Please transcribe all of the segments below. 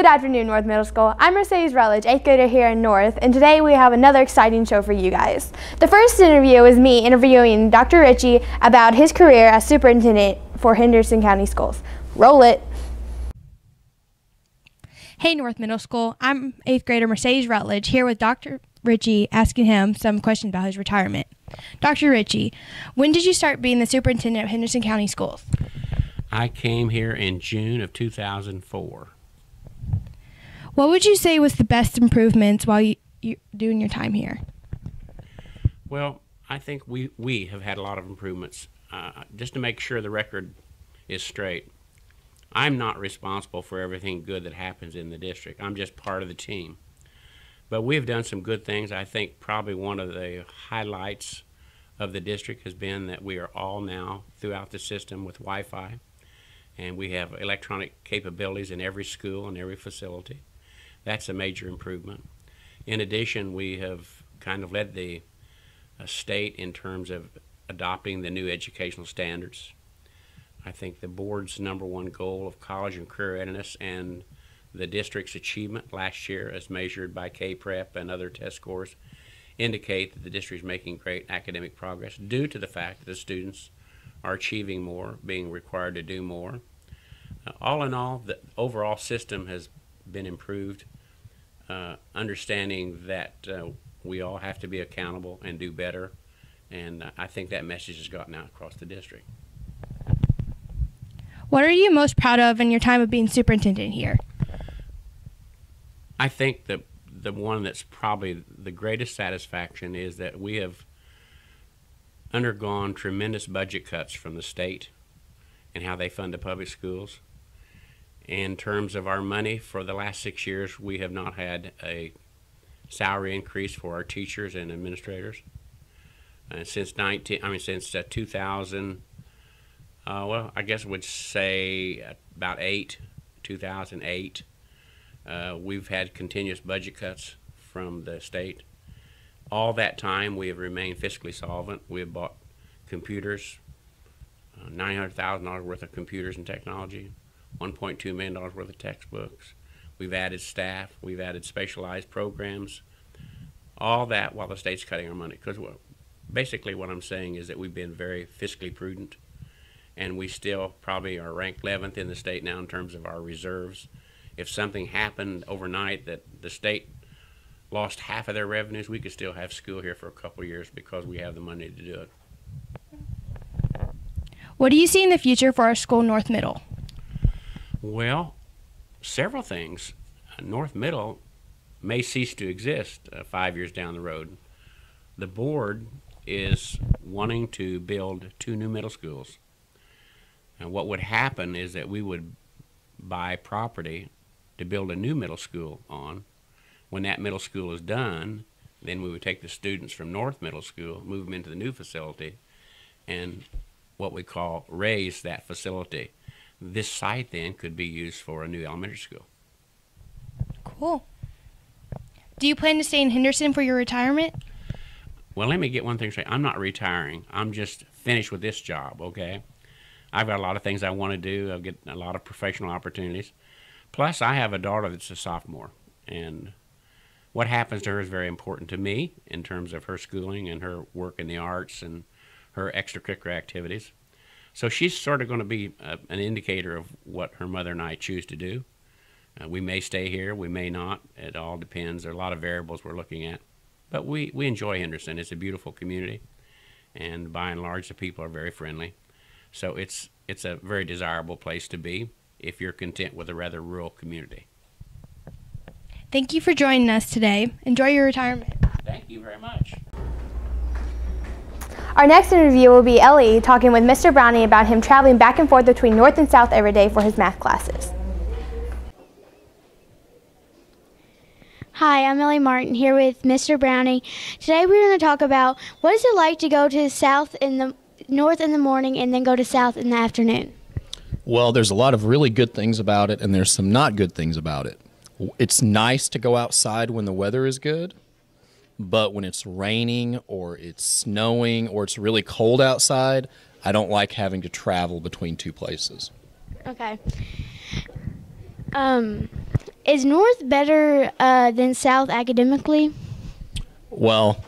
Good afternoon, North Middle School. I'm Mercedes Rutledge, 8th grader here in North, and today we have another exciting show for you guys. The first interview is me interviewing Dr. Ritchie about his career as superintendent for Henderson County Schools. Roll it. Hey, North Middle School. I'm 8th grader Mercedes Rutledge here with Dr. Ritchie, asking him some questions about his retirement. Dr. Ritchie, when did you start being the superintendent of Henderson County Schools? I came here in June of 2004. What would you say was the best improvements while you doing your time here? Well, I think we have had a lot of improvements. Just to make sure the record is straight, I'm not responsible for everything good that happens in the district. I'm just part of the team. But we've done some good things. I think probably one of the highlights of the district has been that we are all now throughout the system with Wi-Fi, and we have electronic capabilities in every school and every facility. That's a major improvement. In addition, we have kind of led the state in terms of adopting the new educational standards. I think the board's #1 goal of college and career readiness and the district's achievement last year, as measured by K-Prep and other test scores, indicate that the district is making great academic progress due to the fact that the students are achieving more, being required to do more. All in all, the overall system has been improved, understanding that we all have to be accountable and do better, and I think that message has gotten out across the district. What are you most proud of in your time of being superintendent here? I think that the one that's probably the greatest satisfaction is that we have undergone tremendous budget cuts from the state and how they fund the public schools. In terms of our money, for the last 6 years, we have not had a salary increase for our teachers and administrators. And since 2000, well, I guess I would say about 2008, we've had continuous budget cuts from the state. All that time, we have remained fiscally solvent. We have bought computers, $900,000 worth of computers and technology, $1.2 million worth of textbooks. We've added staff. We've added specialized programs. All that while the state's cutting our money. Because basically what I'm saying is that we've been very fiscally prudent, and we still probably are ranked 11th in the state now in terms of our reserves. If something happened overnight that the state lost half of their revenues, we could still have school here for a couple of years because we have the money to do it. What do you see in the future for our school, North Middle? Well, several things. North Middle may cease to exist 5 years down the road. The board is wanting to build 2 new middle schools. And what would happen is that we would buy property to build a new middle school on. When that middle school is done, then we would take the students from North Middle School, move them into the new facility, and what we call raise that facility. This site then could be used for a new elementary school. Cool. Do you plan to stay in Henderson for your retirement? Well, let me get one thing straight. I'm not retiring. I'm just finished with this job, okay? I've got a lot of things I want to do. I'll get a lot of professional opportunities. Plus, I have a daughter that's a sophomore, and what happens to her is very important to me in terms of her schooling and her work in the arts and her extracurricular activities. So she's sort of going to be an indicator of what her mother and I choose to do. We may stay here, we may not. It all depends. There are a lot of variables we're looking at. But we enjoy Henderson. It's a beautiful community, and by and large, the people are very friendly. So it's a very desirable place to be if you're content with a rather rural community. Thank you for joining us today. Enjoy your retirement. Thank you very much. Our next interview will be Ellie talking with Mr. Browning about him traveling back and forth between North and South every day for his math classes. Hi, I'm Ellie Martin here with Mr. Browning. Today we're going to talk about what is it like to go to North in the morning and then go to South in the afternoon. Well, there's a lot of really good things about it, and there's some not good things about it. It's nice to go outside when the weather is good, but when it's raining or it's snowing or it's really cold outside, I don't like having to travel between two places. Okay. Is North better than South academically? Well,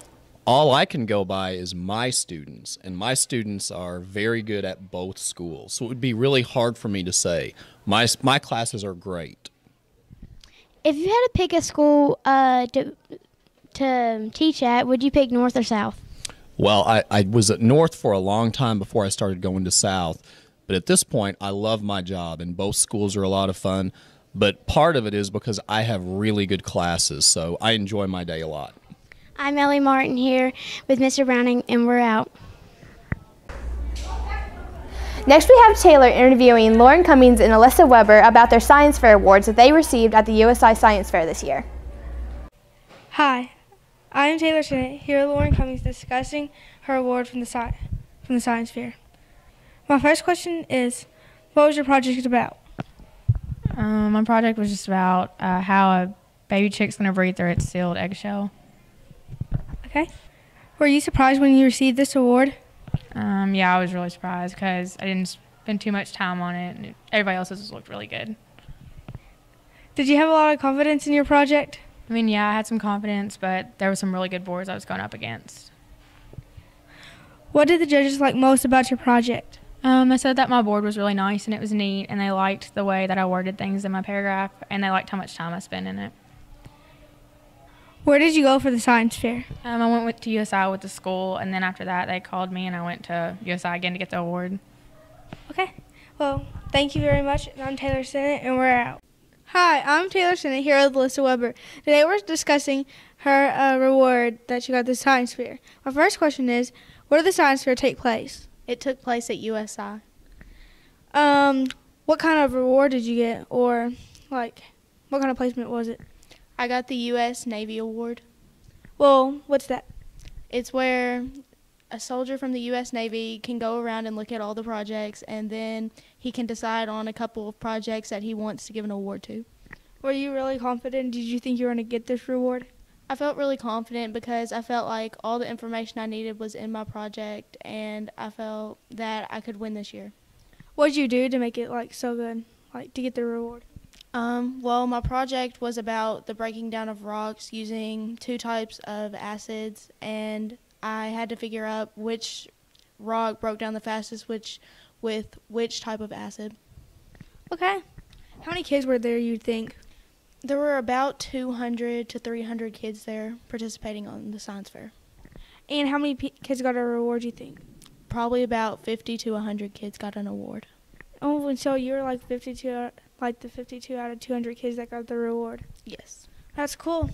all I can go by is my students, and my students are very good at both schools. So it would be really hard for me to say. My classes are great. If you had to pick a school to teach at, would you pick North or South? Well, I was at North for a long time before I started going to South, but at this point, I love my job, and both schools are a lot of fun. But part of it is because I have really good classes, so I enjoy my day a lot. I'm Ellie Martin here with Mr. Browning, and we're out. Next, we have Taylor interviewing Lauren Cummings and Alyssa Weber about their Science Fair awards that they received at the USI Science Fair this year. Hi, I'm Taylor Sinnott, here with Lauren Cummings discussing her award from the Science Fair. My first question is, what was your project about? My project was just about how a baby chick's going to breathe through its sealed eggshell. Okay. Were you surprised when you received this award? Yeah, I was really surprised because I didn't spend too much time on it, and everybody else's looked really good. Did you have a lot of confidence in your project? I mean, yeah, I had some confidence, but there were some really good boards I was going up against. What did the judges like most about your project? I said that my board was really nice and it was neat, and they liked the way that I worded things in my paragraph, and they liked how much time I spent in it. Where did you go for the science fair? I went to USI with the school, and then after that they called me and I went to USI again to get the award. Okay. Well, thank you very much. I'm Taylor Sinnott, and we're out. Hi, I'm Taylor Sinnott here with Alyssa Weber. Today we're discussing her reward that she got at the science fair. My first question is, where did the science fair take place? It took place at USI. What kind of reward did you get, or like, what kind of placement was it? I got the U.S. Navy Award. Well, what's that? It's where a soldier from the U.S. Navy can go around and look at all the projects, and then he can decide on a couple of projects that he wants to give an award to. Were you really confident? Did you think you were going to get this reward? I felt really confident because I felt like all the information I needed was in my project, and I felt that I could win this year. What did you do to make it like so good, like to get the reward? Well, my project was about the breaking down of rocks using two types of acids, and I had to figure out which rock broke down the fastest with which type of acid. Okay. How many kids were there, you think? There were about 200 to 300 kids there participating on the science fair. And how many kids got a reward, you think? Probably about 50 to 100 kids got an award. Oh, and so you were like the 52 out of 200 kids that got the reward. Yes. That's cool.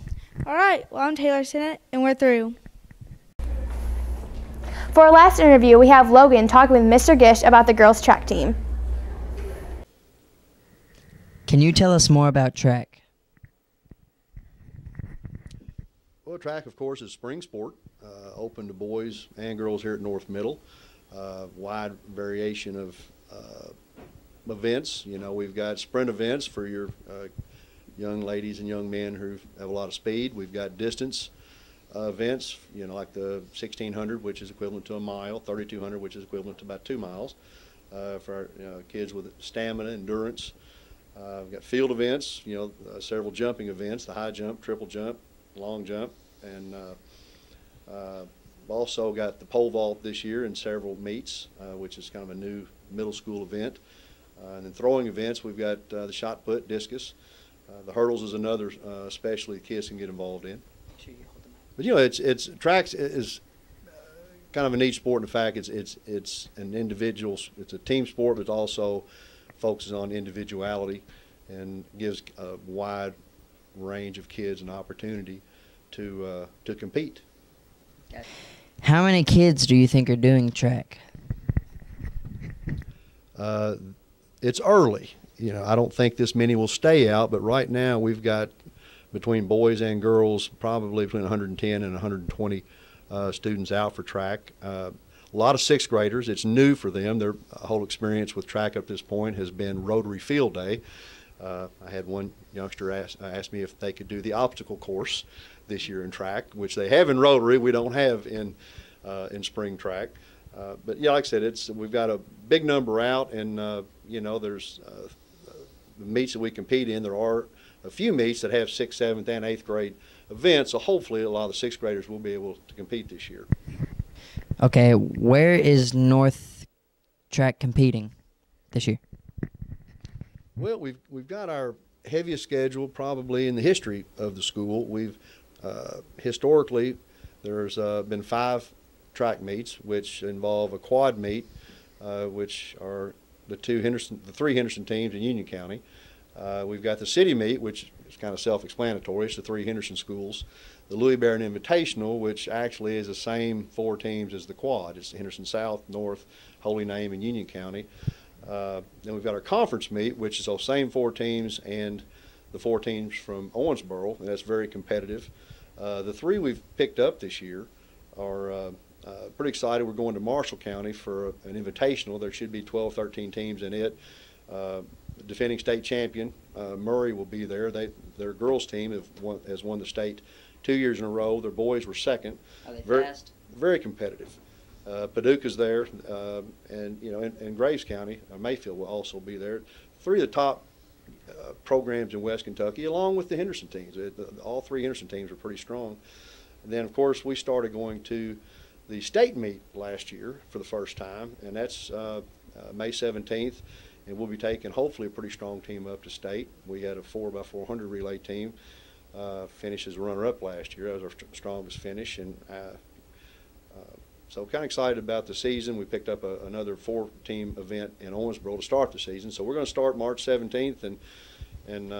All right. Well, I'm Taylor Sinnott, and we're through. For our last interview, we have Logan talking with Mr. Gish about the girls' track team. Can you tell us more about track? Well, track, of course, is spring sport, open to boys and girls here at North Middle. Wide variation of events. You know, we've got sprint events for your young ladies and young men who have a lot of speed. We've got distance events, you know, like the 1600, which is equivalent to a mile, 3200, which is equivalent to about 2 miles, for our kids with stamina, endurance. We've got field events, you know, several jumping events, the high jump, triple jump, long jump, and also got the pole vault this year in several meets, which is kind of a new middle school event. And then throwing events, we've got the shot put, discus. The hurdles is another especially kids can get involved in. But you know, it's tracks is kind of a neat sport. In fact, it's an individual, it's a team sport, but it also focuses on individuality and gives a wide range of kids an opportunity to compete. How many kids do you think are doing track? It's early. You know, I don't think this many will stay out, but right now we've got between boys and girls probably between 110 and 120 students out for track. A lot of sixth graders. It's new for them. Their whole experience with track up to this point has been Rotary Field Day. I had one youngster ask me if they could do the obstacle course this year in track, which they have in Rotary. We don't have in spring track. But yeah, like I said, we've got a big number out, and you know, there's the meets that we compete in. There are a few meets that have 6th, 7th, and 8th grade events. So hopefully a lot of the 6th graders will be able to compete this year. Okay, where is North Track competing this year? Well, we've got our heaviest schedule probably in the history of the school. We've historically there's been 5 track meets, which involve a quad meet, which are the 3 Henderson teams in Union County. We've got the city meet, which is kind of self-explanatory. It's the 3 Henderson schools. The Louis Barron Invitational, which actually is the same 4 teams as the quad. It's Henderson South, North, Holy Name, and Union County. Then we've got our conference meet, which is those same 4 teams and the 4 teams from Owensboro, and that's very competitive. The 3 we've picked up this year are pretty excited. We're going to Marshall County for an invitational. There should be 12, 13 teams in it. The defending state champion, Murray, will be there. Their girls team has won the state 2 years in a row. Their boys were second. Are they fast? Very competitive. Paducah's there, and in Graves County, Mayfield will also be there. 3 of the top programs in West Kentucky, along with the Henderson teams. All 3 Henderson teams are pretty strong. And then, of course, we started going to the state meet last year for the first time, and that's May 17th, and we'll be taking hopefully a pretty strong team up to state. We had a 4x400 relay team, finished as a runner-up last year. That was our strongest finish, and so kind of excited about the season. We picked up another 4-team event in Owensboro to start the season. So we're going to start March 17th and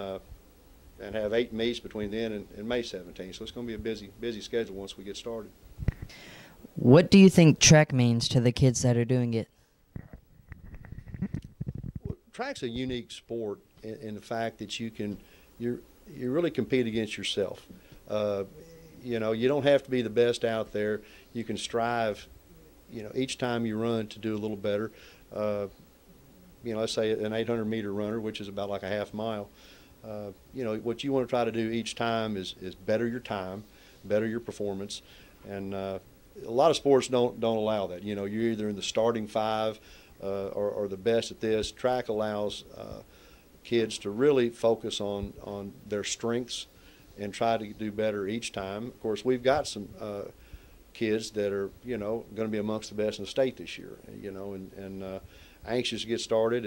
have 8 meets between then and May 17th. So it's going to be a busy schedule once we get started. What do you think track means to the kids that are doing it? Well, track's a unique sport in the fact that you really compete against yourself. You don't have to be the best out there. You can strive, each time you run to do a little better. Let's say an 800-meter runner, which is about like a half mile. What you want to try to do each time is better your time, better your performance, and a lot of sports don't allow that. You're either in the starting 5 or the best at this. Track allows kids to really focus on their strengths and try to do better each time. Of course, we've got some kids that are, going to be amongst the best in the state this year, and anxious to get started.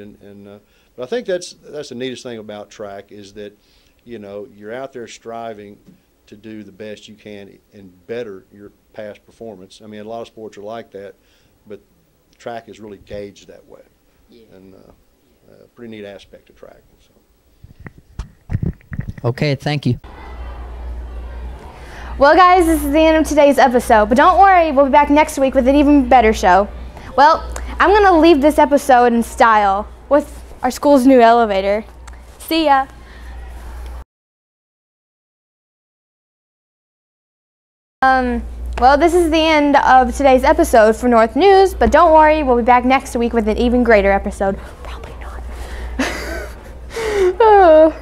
But I think that's the neatest thing about track is that, you're out there striving to do the best you can and better your past performance. I mean, a lot of sports are like that, but track is really gauged that way. Yeah. And a pretty neat aspect of track. So. Okay, thank you. Well, guys, this is the end of today's episode, but don't worry, we'll be back next week with an even better show. Well, I'm going to leave this episode in style with our school's new elevator. See ya. Well, this is the end of today's episode for North News, but don't worry, we'll be back next week with an even greater episode. Probably not.